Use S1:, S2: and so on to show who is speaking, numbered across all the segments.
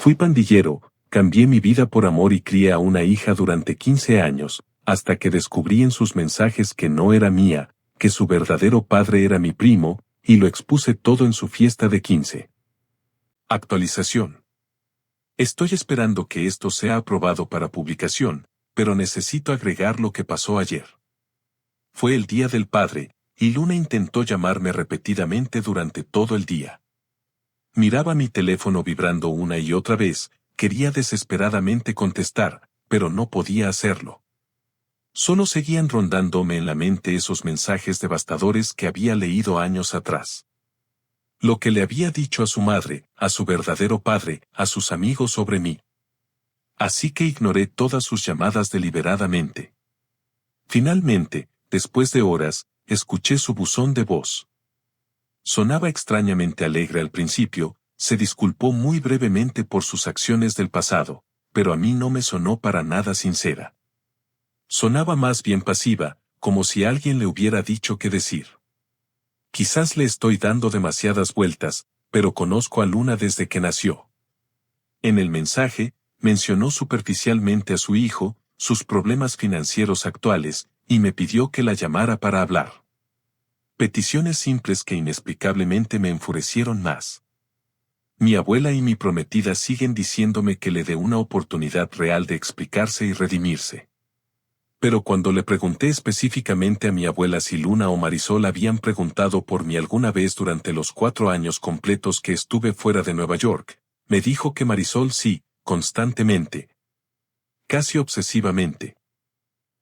S1: Fui pandillero, cambié mi vida por amor y crié a una hija durante 15 años, hasta que descubrí en sus mensajes que no era mía, que su verdadero padre era mi primo, y lo expuse todo en su fiesta de 15. Actualización. Estoy esperando que esto sea aprobado para publicación, pero necesito agregar lo que pasó ayer. Fue el Día del Padre, y Luna intentó llamarme repetidamente durante todo el día. Miraba mi teléfono vibrando una y otra vez, quería desesperadamente contestar, pero no podía hacerlo. Solo seguían rondándome en la mente esos mensajes devastadores que había leído años atrás. Lo que le había dicho a su madre, a su verdadero padre, a sus amigos sobre mí. Así que ignoré todas sus llamadas deliberadamente. Finalmente, después de horas, escuché su buzón de voz. Sonaba extrañamente alegre al principio, se disculpó muy brevemente por sus acciones del pasado, pero a mí no me sonó para nada sincera. Sonaba más bien pasiva, como si alguien le hubiera dicho qué decir. Quizás le estoy dando demasiadas vueltas, pero conozco a Luna desde que nació. En el mensaje, mencionó superficialmente a su hijo, sus problemas financieros actuales, y me pidió que la llamara para hablar. Peticiones simples que inexplicablemente me enfurecieron más. Mi abuela y mi prometida siguen diciéndome que le dé una oportunidad real de explicarse y redimirse. Pero cuando le pregunté específicamente a mi abuela si Luna o Marisol habían preguntado por mí alguna vez durante los 4 años completos que estuve fuera de Nueva York, me dijo que Marisol sí, constantemente. Casi obsesivamente.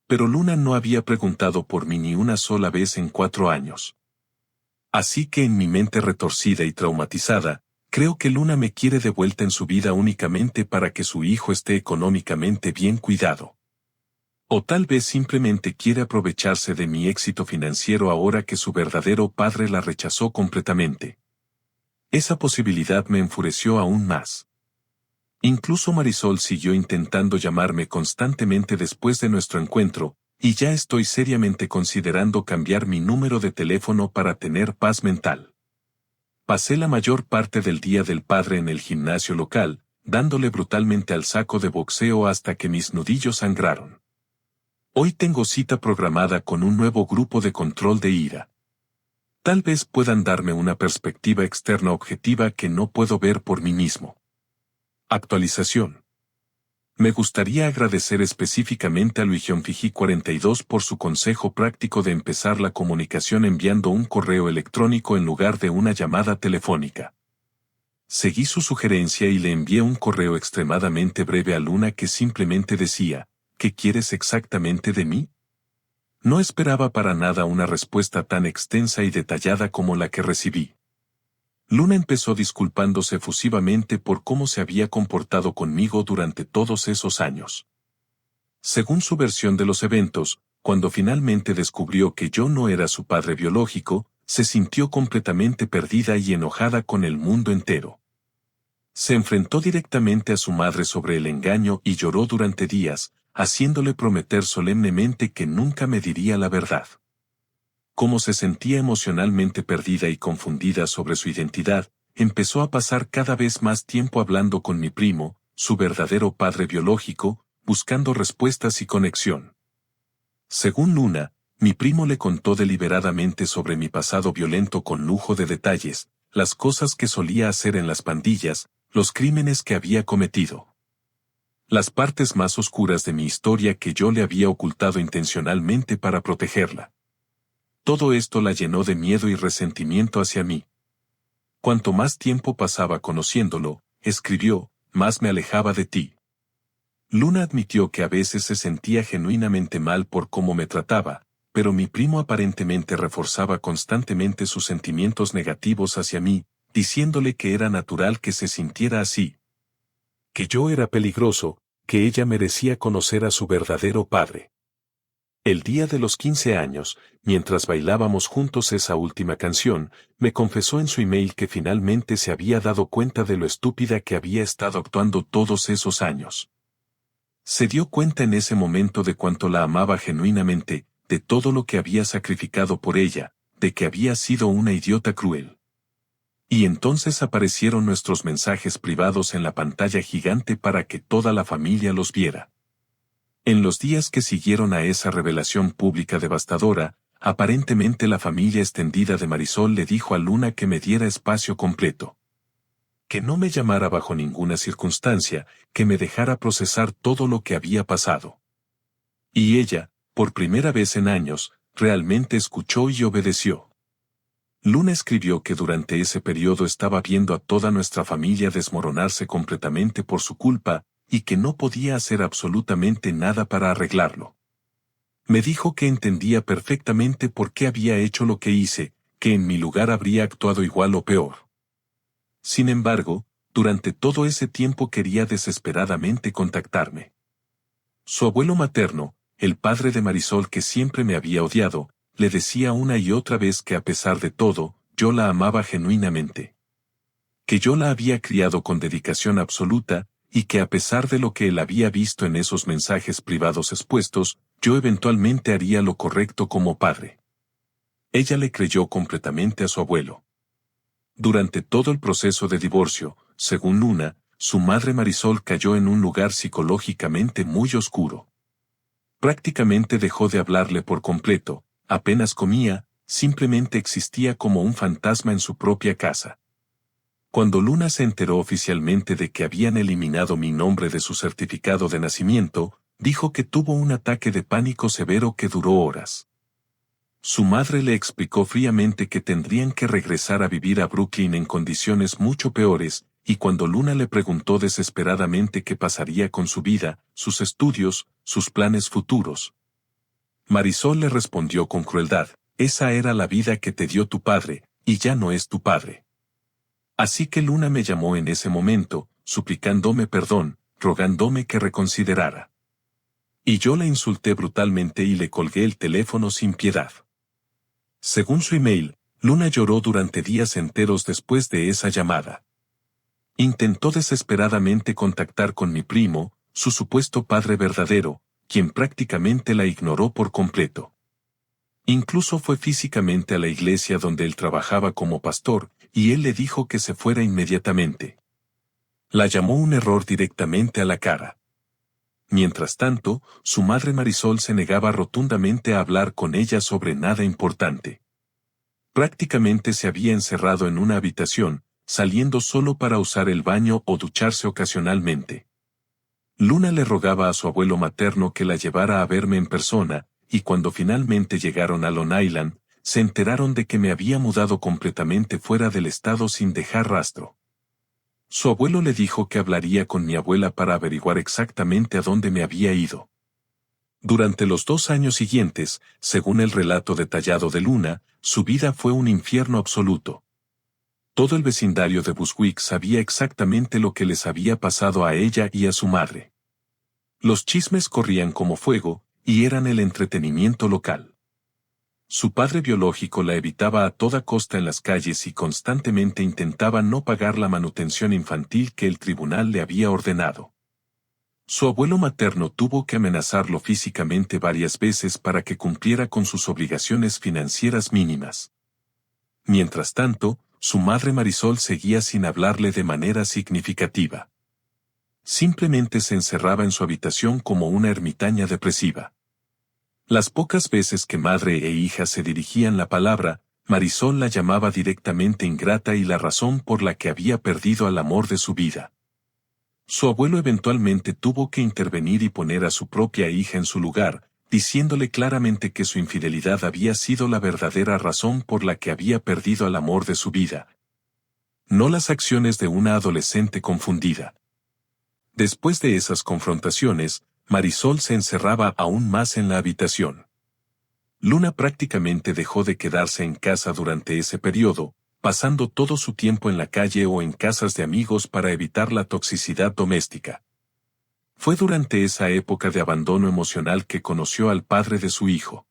S1: Pero Luna no había preguntado por mí ni una sola vez en 4 años. Así que en mi mente retorcida y traumatizada, creo que Luna me quiere de vuelta en su vida únicamente para que su hijo esté económicamente bien cuidado. O tal vez simplemente quiere aprovecharse de mi éxito financiero ahora que su verdadero padre la rechazó completamente. Esa posibilidad me enfureció aún más. Incluso Marisol siguió intentando llamarme constantemente después de nuestro encuentro, y ya estoy seriamente considerando cambiar mi número de teléfono para tener paz mental. Pasé la mayor parte del Día del Padre en el gimnasio local, dándole brutalmente al saco de boxeo hasta que mis nudillos sangraron. Hoy tengo cita programada con un nuevo grupo de control de ira. Tal vez puedan darme una perspectiva externa objetiva que no puedo ver por mí mismo. Actualización. Me gustaría agradecer específicamente a Luigion-Fiji42 por su consejo práctico de empezar la comunicación enviando un correo electrónico en lugar de una llamada telefónica. Seguí su sugerencia y le envié un correo extremadamente breve a Luna que simplemente decía, ¿qué quieres exactamente de mí? No esperaba para nada una respuesta tan extensa y detallada como la que recibí. Luna empezó disculpándose efusivamente por cómo se había comportado conmigo durante todos esos años. Según su versión de los eventos, cuando finalmente descubrió que yo no era su padre biológico, se sintió completamente perdida y enojada con el mundo entero. Se enfrentó directamente a su madre sobre el engaño y lloró durante días, haciéndole prometer solemnemente que nunca me diría la verdad. Como se sentía emocionalmente perdida y confundida sobre su identidad, empezó a pasar cada vez más tiempo hablando con mi primo, su verdadero padre biológico, buscando respuestas y conexión. Según Luna, mi primo le contó deliberadamente sobre mi pasado violento con lujo de detalles, las cosas que solía hacer en las pandillas, los crímenes que había cometido. Las partes más oscuras de mi historia que yo le había ocultado intencionalmente para protegerla. Todo esto la llenó de miedo y resentimiento hacia mí. Cuanto más tiempo pasaba conociéndolo, escribió, más me alejaba de ti. Luna admitió que a veces se sentía genuinamente mal por cómo me trataba, pero mi primo aparentemente reforzaba constantemente sus sentimientos negativos hacia mí, diciéndole que era natural que se sintiera así. Que yo era peligroso, que ella merecía conocer a su verdadero padre. El día de los 15 años, mientras bailábamos juntos esa última canción, me confesó en su email que finalmente se había dado cuenta de lo estúpida que había estado actuando todos esos años. Se dio cuenta en ese momento de cuánto la amaba genuinamente, de todo lo que había sacrificado por ella, de que había sido una idiota cruel. Y entonces aparecieron nuestros mensajes privados en la pantalla gigante para que toda la familia los viera. En los días que siguieron a esa revelación pública devastadora, aparentemente la familia extendida de Marisol le dijo a Luna que me diera espacio completo. Que no me llamara bajo ninguna circunstancia, que me dejara procesar todo lo que había pasado. Y ella, por primera vez en años, realmente escuchó y obedeció. Luna escribió que durante ese periodo estaba viendo a toda nuestra familia desmoronarse completamente por su culpa, y que no podía hacer absolutamente nada para arreglarlo. Me dijo que entendía perfectamente por qué había hecho lo que hice, que en mi lugar habría actuado igual o peor. Sin embargo, durante todo ese tiempo quería desesperadamente contactarme. Su abuelo materno, el padre de Marisol que siempre me había odiado, le decía una y otra vez que a pesar de todo, yo la amaba genuinamente. Que yo la había criado con dedicación absoluta, y que a pesar de lo que él había visto en esos mensajes privados expuestos, yo eventualmente haría lo correcto como padre. Ella le creyó completamente a su abuelo. Durante todo el proceso de divorcio, según Luna, su madre Marisol cayó en un lugar psicológicamente muy oscuro. Prácticamente dejó de hablarle por completo, apenas comía, simplemente existía como un fantasma en su propia casa. Cuando Luna se enteró oficialmente de que habían eliminado mi nombre de su certificado de nacimiento, dijo que tuvo un ataque de pánico severo que duró horas. Su madre le explicó fríamente que tendrían que regresar a vivir a Brooklyn en condiciones mucho peores, y cuando Luna le preguntó desesperadamente qué pasaría con su vida, sus estudios, sus planes futuros, Marisol le respondió con crueldad: esa era la vida que te dio tu padre, y ya no es tu padre. Así que Luna me llamó en ese momento, suplicándome perdón, rogándome que reconsiderara. Y yo la insulté brutalmente y le colgué el teléfono sin piedad. Según su email, Luna lloró durante días enteros después de esa llamada. Intentó desesperadamente contactar con mi primo, su supuesto padre verdadero, quien prácticamente la ignoró por completo. Incluso fue físicamente a la iglesia donde él trabajaba como pastor, y él le dijo que se fuera inmediatamente. La llamó un error directamente a la cara. Mientras tanto, su madre Marisol se negaba rotundamente a hablar con ella sobre nada importante. Prácticamente se había encerrado en una habitación, saliendo solo para usar el baño o ducharse ocasionalmente. Luna le rogaba a su abuelo materno que la llevara a verme en persona, y cuando finalmente llegaron a Long Island, se enteraron de que me había mudado completamente fuera del estado sin dejar rastro. Su abuelo le dijo que hablaría con mi abuela para averiguar exactamente a dónde me había ido. Durante los 2 años siguientes, según el relato detallado de Luna, su vida fue un infierno absoluto. Todo el vecindario de Bushwick sabía exactamente lo que les había pasado a ella y a su madre. Los chismes corrían como fuego, y eran el entretenimiento local. Su padre biológico la evitaba a toda costa en las calles y constantemente intentaba no pagar la manutención infantil que el tribunal le había ordenado. Su abuelo materno tuvo que amenazarlo físicamente varias veces para que cumpliera con sus obligaciones financieras mínimas. Mientras tanto, su madre Marisol seguía sin hablarle de manera significativa. Simplemente se encerraba en su habitación como una ermitaña depresiva. Las pocas veces que madre e hija se dirigían la palabra, Marisol la llamaba directamente ingrata y la razón por la que había perdido al amor de su vida. Su abuelo eventualmente tuvo que intervenir y poner a su propia hija en su lugar, diciéndole claramente que su infidelidad había sido la verdadera razón por la que había perdido al amor de su vida. No las acciones de una adolescente confundida. Después de esas confrontaciones, Marisol se encerraba aún más en la habitación. Luna prácticamente dejó de quedarse en casa durante ese periodo, pasando todo su tiempo en la calle o en casas de amigos para evitar la toxicidad doméstica. Fue durante esa época de abandono emocional que conoció al padre de su hijo.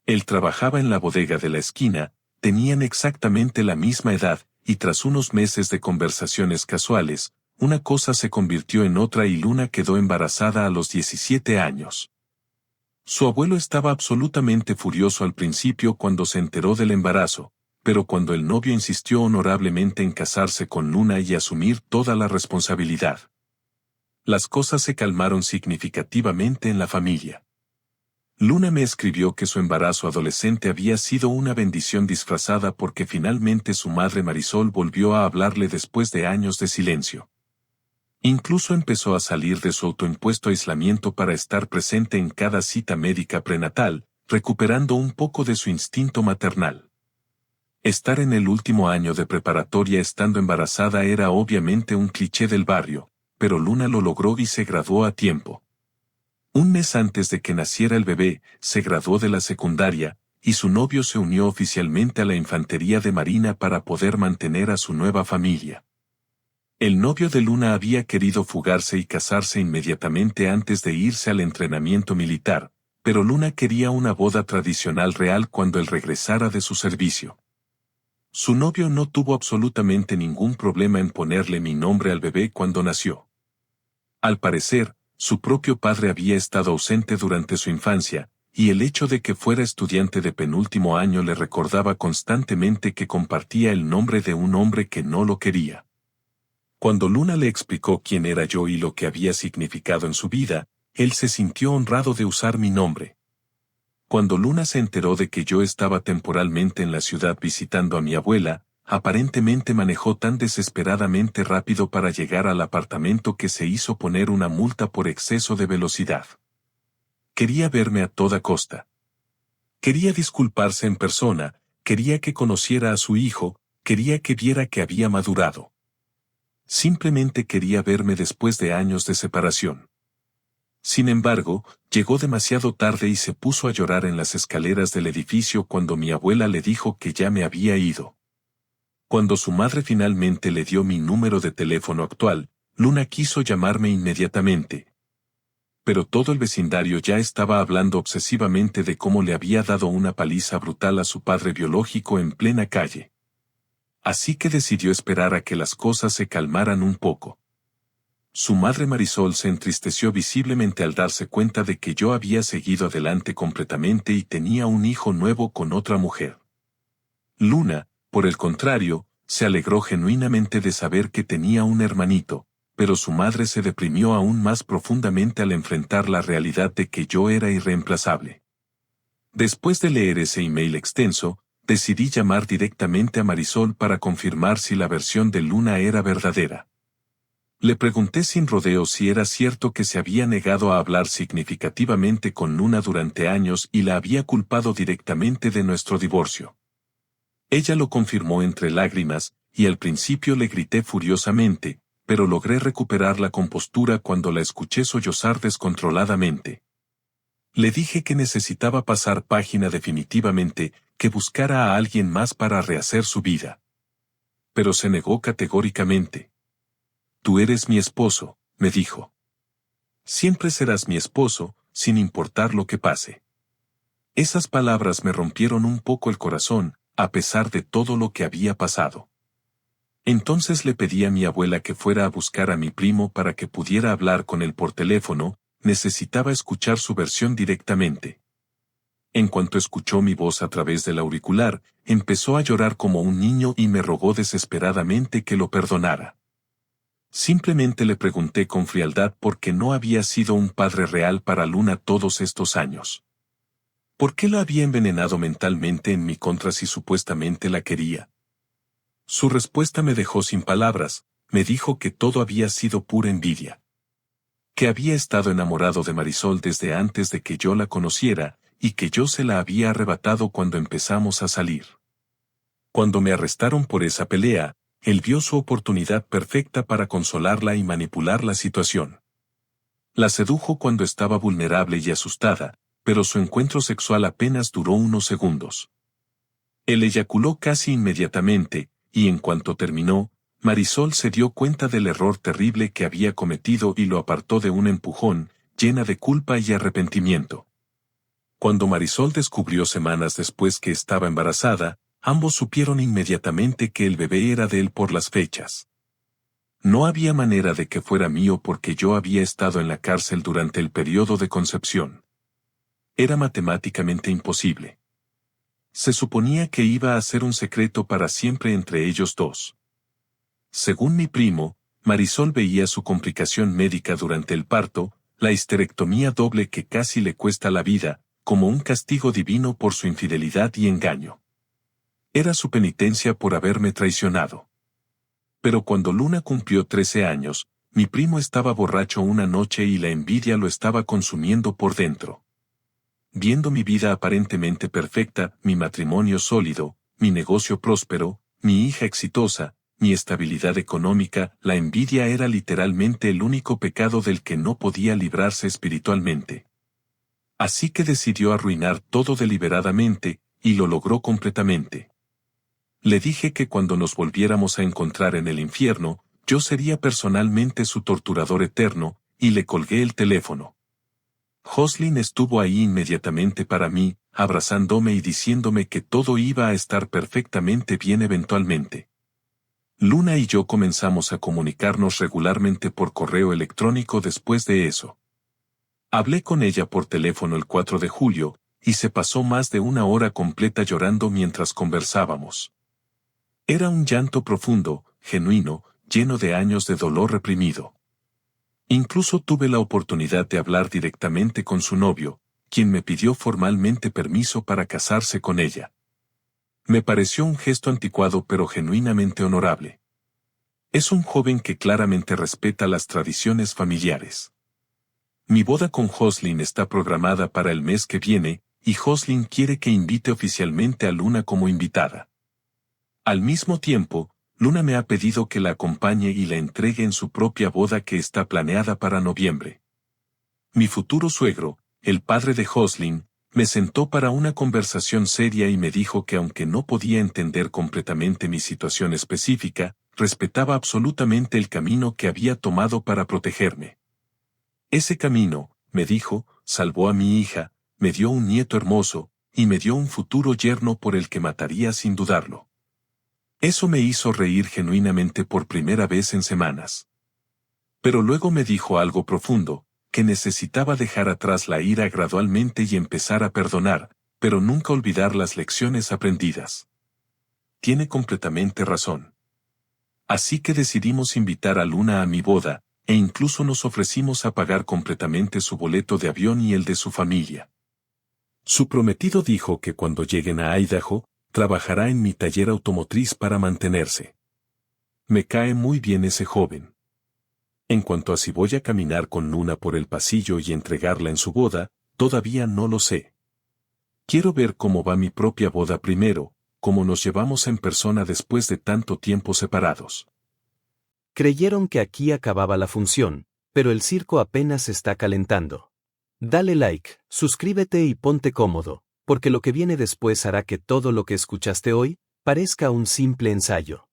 S1: Él trabajaba en la bodega de la esquina, tenían exactamente la misma edad, y tras unos meses de conversaciones casuales, una cosa se convirtió en otra y Luna quedó embarazada a los 17 años. Su abuelo estaba absolutamente furioso al principio cuando se enteró del embarazo, pero cuando el novio insistió honorablemente en casarse con Luna y asumir toda la responsabilidad, las cosas se calmaron significativamente en la familia. Luna me escribió que su embarazo adolescente había sido una bendición disfrazada porque finalmente su madre Marisol volvió a hablarle después de años de silencio. Incluso empezó a salir de su autoimpuesto aislamiento para estar presente en cada cita médica prenatal, recuperando un poco de su instinto maternal. Estar en el último año de preparatoria estando embarazada era obviamente un cliché del barrio, pero Luna lo logró y se graduó a tiempo. Un mes antes de que naciera el bebé, se graduó de la secundaria, y su novio se unió oficialmente a la Infantería de Marina para poder mantener a su nueva familia. El novio de Luna había querido fugarse y casarse inmediatamente antes de irse al entrenamiento militar, pero Luna quería una boda tradicional real cuando él regresara de su servicio. Su novio no tuvo absolutamente ningún problema en ponerle mi nombre al bebé cuando nació. Al parecer, su propio padre había estado ausente durante su infancia, y el hecho de que fuera estudiante de penúltimo año le recordaba constantemente que compartía el nombre de un hombre que no lo quería. Cuando Luna le explicó quién era yo y lo que había significado en su vida, él se sintió honrado de usar mi nombre. Cuando Luna se enteró de que yo estaba temporalmente en la ciudad visitando a mi abuela, aparentemente manejó tan desesperadamente rápido para llegar al apartamento que se hizo poner una multa por exceso de velocidad. Quería verme a toda costa. Quería disculparse en persona, quería que conociera a su hijo, quería que viera que había madurado. Simplemente quería verme después de años de separación. Sin embargo, llegó demasiado tarde y se puso a llorar en las escaleras del edificio cuando mi abuela le dijo que ya me había ido. Cuando su madre finalmente le dio mi número de teléfono actual, Luna quiso llamarme inmediatamente. Pero todo el vecindario ya estaba hablando obsesivamente de cómo le había dado una paliza brutal a su padre biológico en plena calle. Así que decidió esperar a que las cosas se calmaran un poco. Su madre Marisol se entristeció visiblemente al darse cuenta de que yo había seguido adelante completamente y tenía un hijo nuevo con otra mujer. Luna, por el contrario, se alegró genuinamente de saber que tenía un hermanito, pero su madre se deprimió aún más profundamente al enfrentar la realidad de que yo era irreemplazable. Después de leer ese email extenso, decidí llamar directamente a Marisol para confirmar si la versión de Luna era verdadera. Le pregunté sin rodeos si era cierto que se había negado a hablar significativamente con Luna durante años y la había culpado directamente de nuestro divorcio. Ella lo confirmó entre lágrimas, y al principio le grité furiosamente, pero logré recuperar la compostura cuando la escuché sollozar descontroladamente. Le dije que necesitaba pasar página definitivamente, que buscara a alguien más para rehacer su vida. Pero se negó categóricamente. Tú eres mi esposo, me dijo. Siempre serás mi esposo, sin importar lo que pase. Esas palabras me rompieron un poco el corazón, a pesar de todo lo que había pasado. Entonces le pedí a mi abuela que fuera a buscar a mi primo para que pudiera hablar con él por teléfono, necesitaba escuchar su versión directamente. En cuanto escuchó mi voz a través del auricular, empezó a llorar como un niño y me rogó desesperadamente que lo perdonara. Simplemente le pregunté con frialdad por qué no había sido un padre real para Luna todos estos años. ¿Por qué la había envenenado mentalmente en mi contra si supuestamente la quería? Su respuesta me dejó sin palabras, me dijo que todo había sido pura envidia. Que había estado enamorado de Marisol desde antes de que yo la conociera, y que yo se la había arrebatado cuando empezamos a salir. Cuando me arrestaron por esa pelea, él vio su oportunidad perfecta para consolarla y manipular la situación. La sedujo cuando estaba vulnerable y asustada, pero su encuentro sexual apenas duró unos segundos. Él eyaculó casi inmediatamente, y en cuanto terminó, Marisol se dio cuenta del error terrible que había cometido y lo apartó de un empujón, llena de culpa y arrepentimiento. Cuando Marisol descubrió semanas después que estaba embarazada, ambos supieron inmediatamente que el bebé era de él por las fechas. No había manera de que fuera mío porque yo había estado en la cárcel durante el periodo de concepción. Era matemáticamente imposible. Se suponía que iba a ser un secreto para siempre entre ellos dos. Según mi primo, Marisol veía su complicación médica durante el parto, la histerectomía doble que casi le cuesta la vida, como un castigo divino por su infidelidad y engaño. Era su penitencia por haberme traicionado. Pero cuando Luna cumplió 13 años, mi primo estaba borracho una noche y la envidia lo estaba consumiendo por dentro. Viendo mi vida aparentemente perfecta, mi matrimonio sólido, mi negocio próspero, mi hija exitosa, mi estabilidad económica, la envidia era literalmente el único pecado del que no podía librarse espiritualmente. Así que decidió arruinar todo deliberadamente, y lo logró completamente. Le dije que cuando nos volviéramos a encontrar en el infierno, yo sería personalmente su torturador eterno, y le colgué el teléfono. Jocelyn estuvo ahí inmediatamente para mí, abrazándome y diciéndome que todo iba a estar perfectamente bien eventualmente. Luna y yo comenzamos a comunicarnos regularmente por correo electrónico después de eso. Hablé con ella por teléfono el 4 de julio, y se pasó más de una hora completa llorando mientras conversábamos. Era un llanto profundo, genuino, lleno de años de dolor reprimido. Incluso tuve la oportunidad de hablar directamente con su novio, quien me pidió formalmente permiso para casarse con ella. Me pareció un gesto anticuado pero genuinamente honorable. Es un joven que claramente respeta las tradiciones familiares. Mi boda con Jocelyn está programada para el mes que viene, y Jocelyn quiere que invite oficialmente a Luna como invitada. Al mismo tiempo, Luna me ha pedido que la acompañe y la entregue en su propia boda que está planeada para noviembre. Mi futuro suegro, el padre de Jocelyn, me sentó para una conversación seria y me dijo que aunque no podía entender completamente mi situación específica, respetaba absolutamente el camino que había tomado para protegerme. Ese camino, me dijo, salvó a mi hija, me dio un nieto hermoso, y me dio un futuro yerno por el que mataría sin dudarlo. Eso me hizo reír genuinamente por primera vez en semanas. Pero luego me dijo algo profundo, que necesitaba dejar atrás la ira gradualmente y empezar a perdonar, pero nunca olvidar las lecciones aprendidas. Tiene completamente razón. Así que decidimos invitar a Luna a mi boda, e incluso nos ofrecimos a pagar completamente su boleto de avión y el de su familia. Su prometido dijo que cuando lleguen a Idaho, trabajará en mi taller automotriz para mantenerse. Me cae muy bien ese joven. En cuanto a si voy a caminar con Luna por el pasillo y entregarla en su boda, todavía no lo sé. Quiero ver cómo va mi propia boda primero, cómo nos llevamos en persona después de tanto tiempo separados.
S2: Creyeron que aquí acababa la función, pero el circo apenas se está calentando. Dale like, suscríbete y ponte cómodo, porque lo que viene después hará que todo lo que escuchaste hoy parezca un simple ensayo.